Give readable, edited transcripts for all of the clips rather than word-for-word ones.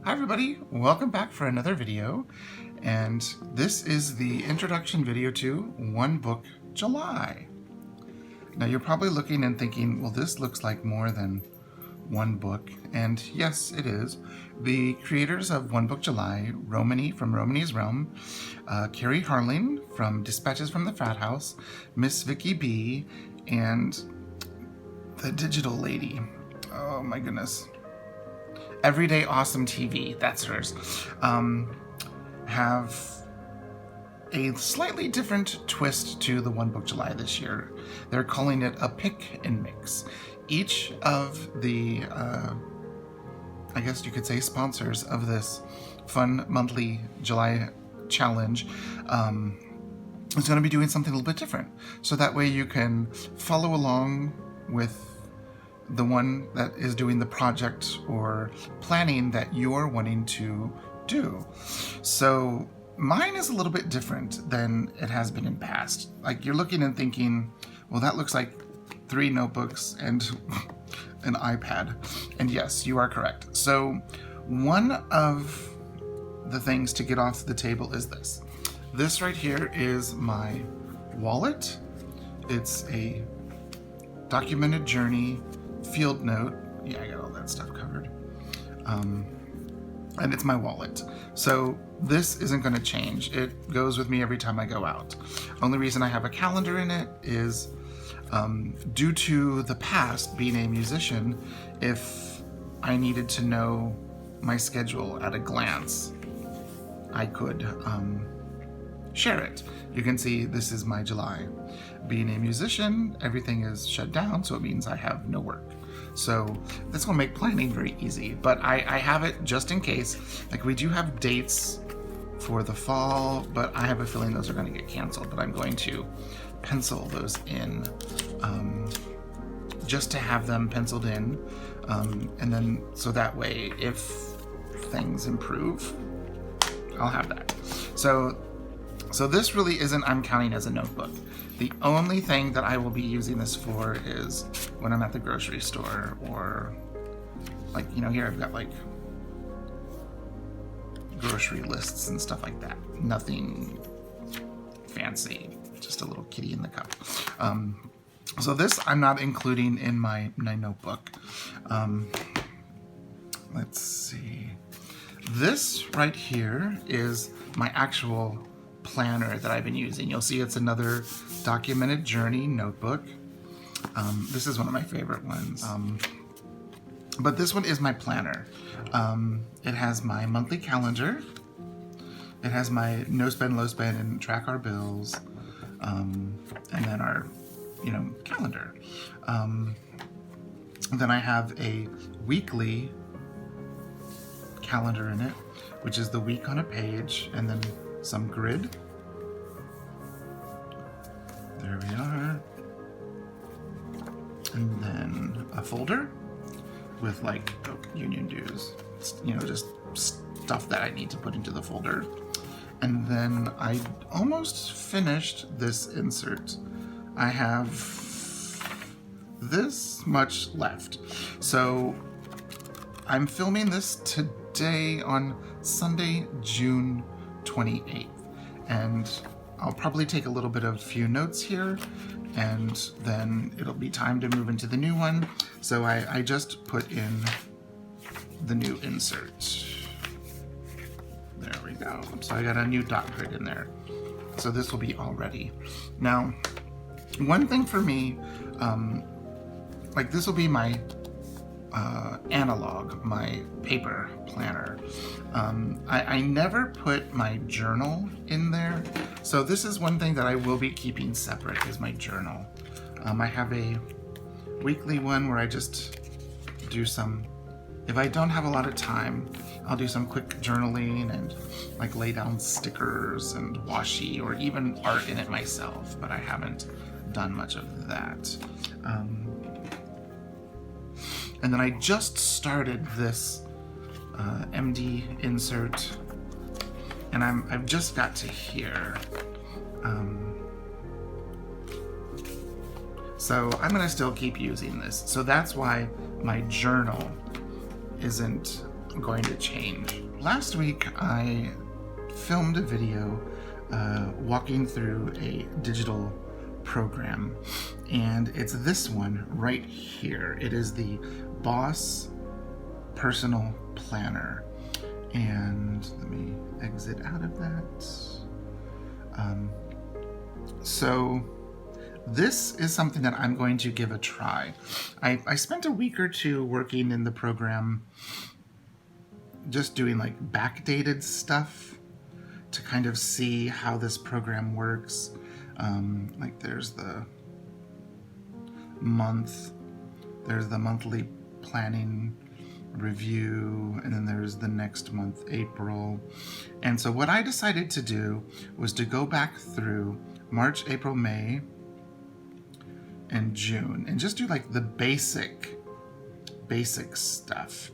Hi everybody, welcome back for another video, and this is the introduction video to One Book July. Now you're probably looking and thinking, well, this looks like more than one book, and yes it is. The creators of One Book July, Romany from Romany's Realm, Carrie Harling from Dispatches from the Frat House, Miss Vicky B, and the digital lady, oh my goodness, Everyday Awesome TV, that's hers, have a slightly different twist to the One Book July this year. They're calling it a pick and mix. Each of the, I guess you could say, sponsors of this fun monthly July challenge is going to be doing something a little bit different. So that way you can follow along with the one that is doing the project or planning that you're wanting to do. So mine is a little bit different than it has been in past. Like, you're looking and thinking, well, that looks like 3 notebooks and an iPad. And yes, you are correct. So one of the things to get off the table is this. This right here is my wallet. It's a documented journey field note. Yeah, I got all that stuff covered. And it's my wallet. So this isn't going to change. It goes with me every time I go out. Only reason I have a calendar in it is due to the past, being a musician, if I needed to know my schedule at a glance, I could share it. You can see this is my July. Being a musician, everything is shut down, so it means I have no work. So that's going to make planning very easy, but I have it just in case. Like, we do have dates for the fall, but I have a feeling those are going to get canceled, but I'm going to pencil those in just to have them penciled in, and then so that way if things improve, I'll have that. So this really isn't, I'm counting as a notebook. The only thing that I will be using this for is when I'm at the grocery store, or like, you know, here I've got like grocery lists and stuff like that. Nothing fancy, just a little kitty in the cup. So this I'm not including in my notebook. Let's see. This right here is my actual planner that I've been using. You'll see it's another documented journey notebook. This is one of my favorite ones. But this one is my planner. It has my monthly calendar. It has my no spend, low spend, and track our bills. And then our, calendar. Then I have a weekly calendar in it, which is the week on a page, and then some grid. There we are. And then a folder with like union dues, just stuff that I need to put into the folder. And then I almost finished this insert. I have this much left. So I'm filming this today on Sunday, June 28th, and I'll probably take a little bit of a few notes here, and then it'll be time to move into the new one. So I just put in the new insert. There we go. So I got a new dot grid in there. So this will be all ready. Now, one thing for me, like, this will be my analog, my paper planner. I never put my journal in there, so this is one thing that I will be keeping separate, is my journal. I have a weekly one where I just do some, if I don't have a lot of time, I'll do some quick journaling and like lay down stickers and washi or even art in it myself, but I haven't done much of that. And then I just started this MD insert, and I've just got to here. So I'm gonna still keep using this. So that's why my journal isn't going to change. Last week, I filmed a video walking through a digital program, and it's this one right here. It is the Boss Personal Planner, and let me exit out of that. So this is something that I'm going to give a try. I spent a week or two working in the program, just doing like backdated stuff to kind of see how this program works. Like there's the month, there's the monthly planning review, and then there's the next month, April. And so what I decided to do was to go back through March, April, May, and June, and just do like the basic stuff.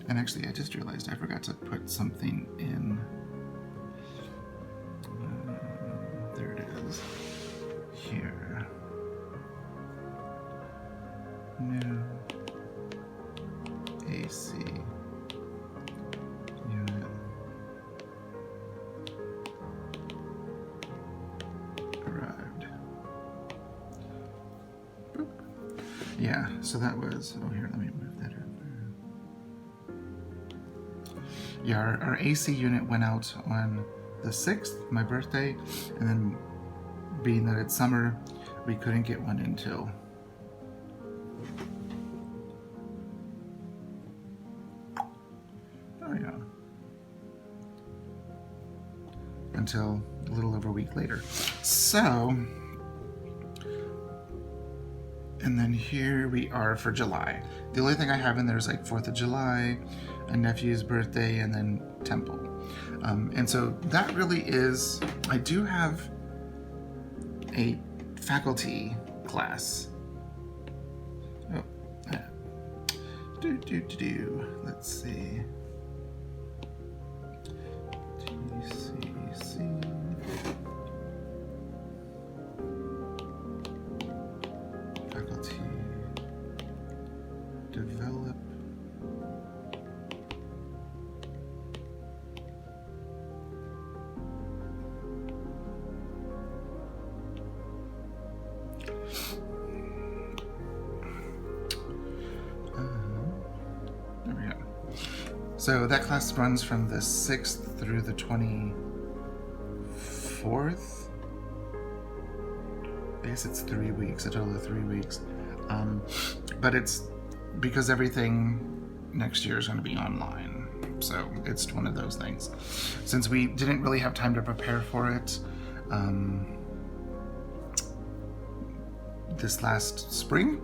And actually, I just realized I forgot to put something in. There it is. Here. New AC unit arrived. Boop. Yeah, so that was, oh here, let me move that over. Yeah, our AC unit went out on the 6th, my birthday, and then being that it's summer, we couldn't get one until until a little over a week later. So, and then here we are for July. The only thing I have in there is like 4th of July, a nephew's birthday, and then Temple. And so that really is, I do have a faculty class. Oh, let's see. TCC. Faculty develop. There we go. So that class runs from the 6th through the 24th. I guess it's 3 weeks, a total of 3 weeks. But it's because everything next year is going to be online. So it's one of those things. Since we didn't really have time to prepare for it, this last spring,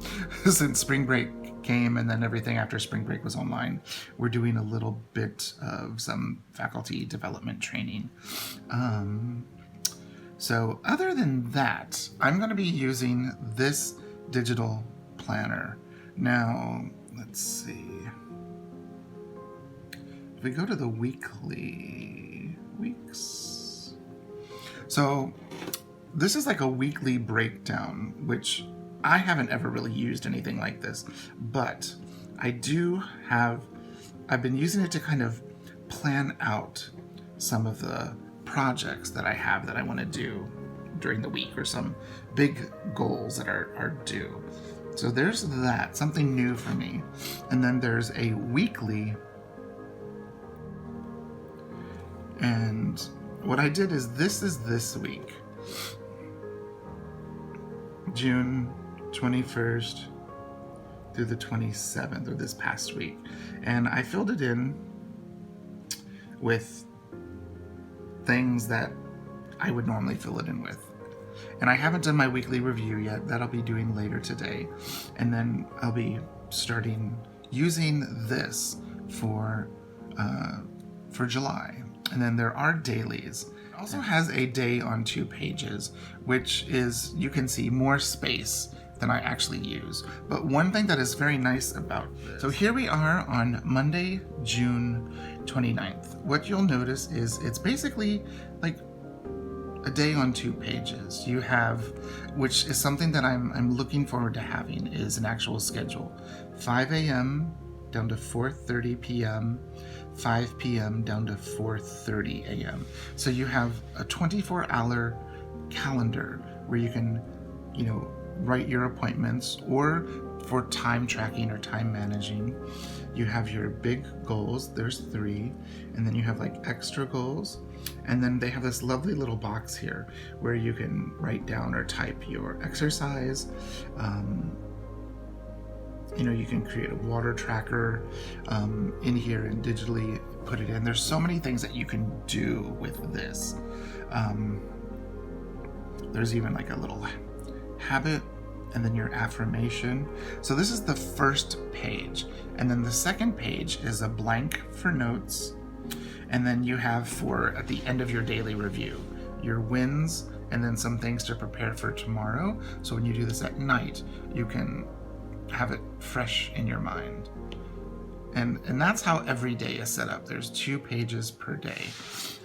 since spring break came and then everything after spring break was online, we're doing a little bit of some faculty development training. So other than that, I'm going to be using this digital planner. Now, let's see. If we go to the weekly weeks. So this is like a weekly breakdown, which I haven't ever really used anything like this, but I've been using it to kind of plan out some of the projects that I have that I want to do during the week, or some big goals that are due. So there's that, something new for me. And then there's a weekly, and what I did is this week, June 21st through the 27th, or this past week. And I filled it in with things that I would normally fill it in with. And I haven't done my weekly review yet. That I'll be doing later today. And then I'll be starting using this for July. And then there are dailies. It also has a day on 2 pages, which is, you can see, more space than I actually use. But one thing that is very nice about this, so here we are on Monday, June 29th. What you'll notice is it's basically like a day on 2 pages. You have, which is something that I'm looking forward to having, is an actual schedule. 5 a.m. down to 4:30 p.m., 5 p.m. down to 4:30 a.m. So you have a 24-hour calendar where you can, write your appointments, or for time tracking or time managing. You have your big goals, there's 3, and then you have like extra goals, and then they have this lovely little box here where you can write down or type your exercise. You can create a water tracker in here and digitally put it in. There's so many things that you can do with this. There's even like a little habit, and then your affirmation. So this is the first page, and then the second page is a blank for notes, and then you have for at the end of your daily review your wins, and then some things to prepare for tomorrow, so when you do this at night you can have it fresh in your mind. And that's how every day is set up. There's 2 pages per day.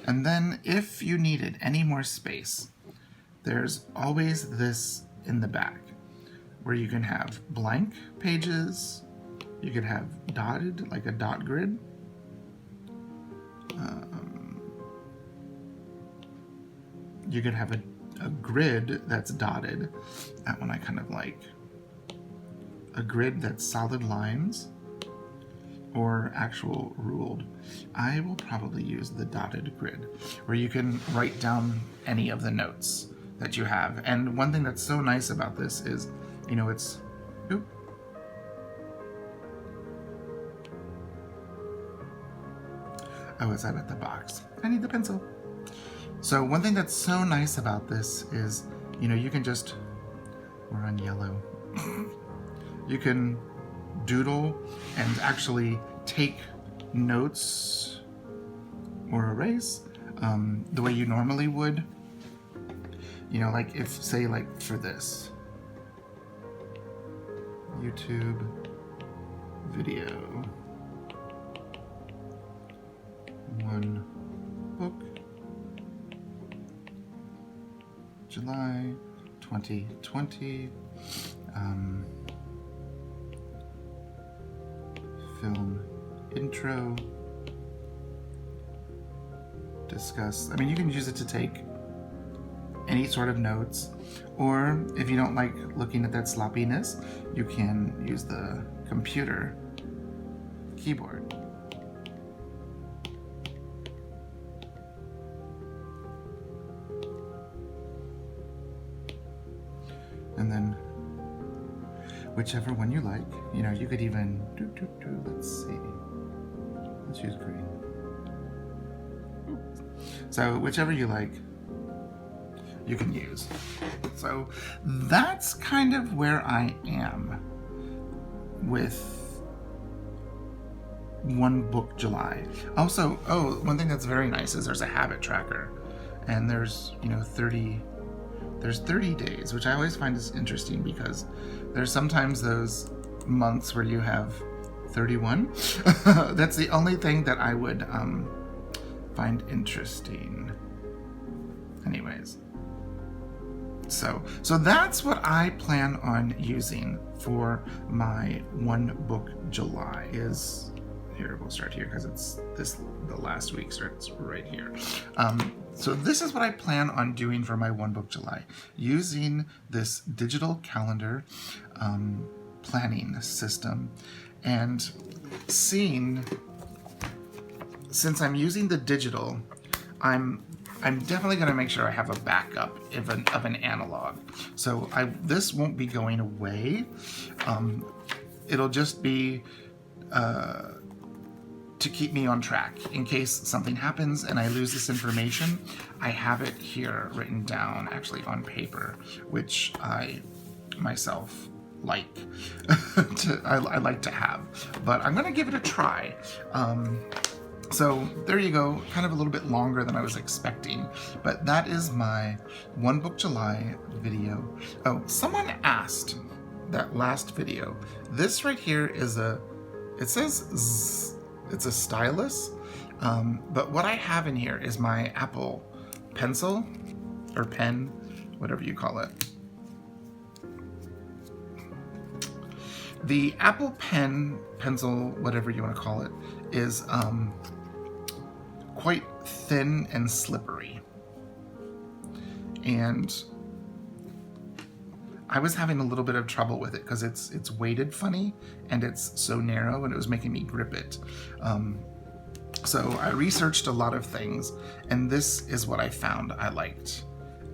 And then if you needed any more space, there's always this in the back where you can have blank pages, you could have dotted, like a dot grid. You could have a grid that's dotted. That one I kind of like. A grid that's solid lines, or actual ruled. I will probably use the dotted grid, where you can write down any of the notes that you have. And one thing that's so nice about this is, it's, oop. Oh, it's out at the box. I need the pencil. So one thing that's so nice about this is, you can just, we're on yellow. You can doodle and actually take notes or erase the way you normally would. Like if, say, like for this YouTube video, 1 book, July 2020, film intro, discuss. You can use it to take any sort of notes, or if you don't like looking at that sloppiness, you can use the computer keyboard. And then whichever one you like, you could even let's see, let's use green. So whichever you like, you can use. So that's kind of where I am with One Book July. Also, one thing that's very nice is there's a habit tracker, and there's 30 days, which I always find is interesting, because there's sometimes those months where you have 31. That's the only thing that I would find interesting. Anyways, so that's what I plan on using for my One Book July. Is here, we'll start here because it's the last week starts right here. So this is what I plan on doing for my One Book July, using this digital calendar planning system, and seeing, since I'm using the digital, I'm definitely going to make sure I have a backup of an analog. So this won't be going away. It'll just be to keep me on track in case something happens and I lose this information. I have it here written down, actually on paper, which I myself like I like to have, but I'm gonna give it a try. So there you go, kind of a little bit longer than I was expecting, but that is my One Book July video. Oh, someone asked that last video. This right here is it says it's a stylus, but what I have in here is my Apple pencil or pen, whatever you call it. The Apple pencil, whatever you want to call it, is quite thin and slippery. And I was having a little bit of trouble with it because it's weighted funny and it's so narrow, and it was making me grip it. So I researched a lot of things, and this is what I found I liked.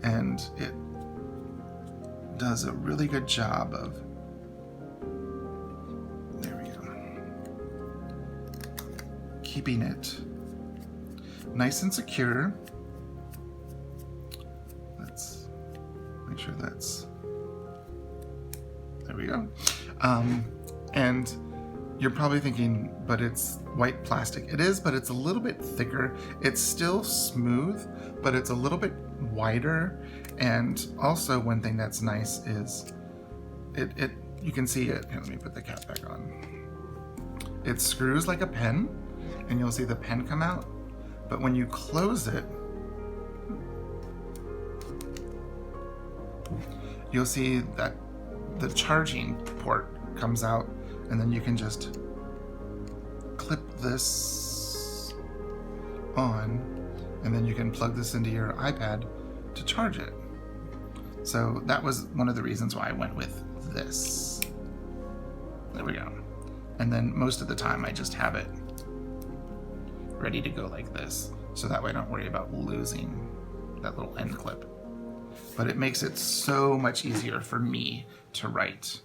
And it does a really good job of, there we go, keeping it nice and secure. Let's make sure that's, there we go. And you're probably thinking, but it's white plastic. It is, but it's a little bit thicker. It's still smooth, but it's a little bit wider. And also one thing that's nice is you can see it. Here, let me put the cap back on. It screws like a pen, and you'll see the pen come out. But when you close it, you'll see that the charging port comes out, and then you can just clip this on, and then you can plug this into your iPad to charge it. So that was one of the reasons why I went with this. There we go. And then most of the time I just have it ready to go like this, so that way I don't worry about losing that little end clip. But it makes it so much easier for me to write,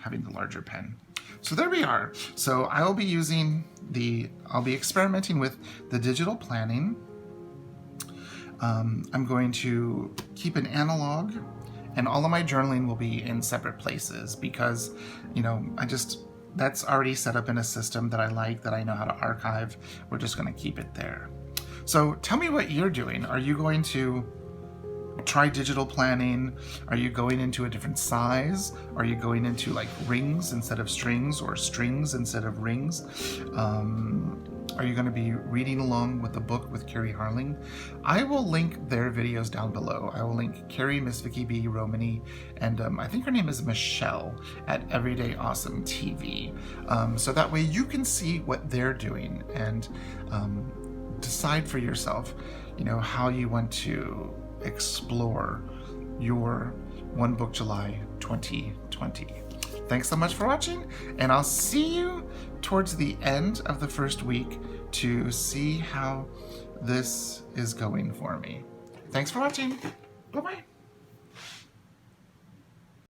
having the larger pen. So there we are. So I'll be experimenting with the digital planning. I'm going to keep an analog, and all of my journaling will be in separate places because, that's already set up in a system that I like, that I know how to archive. We're just going to keep it there. So tell me what you're doing. Are you going to try digital planning? Are you going into a different size? Are you going into like rings instead of strings, or strings instead of rings? Are you going to be reading along with the book with Carrie Harling? I will link their videos down below. I will link Carrie, Miss Vicky B. Romani, and I think her name is Michelle at Everyday Awesome TV. So that way you can see what they're doing and decide for yourself, how you want to explore your One Book July 2020. Thanks so much for watching, and I'll see you towards the end of the first week to see how this is going for me. Thanks for watching. Bye-bye.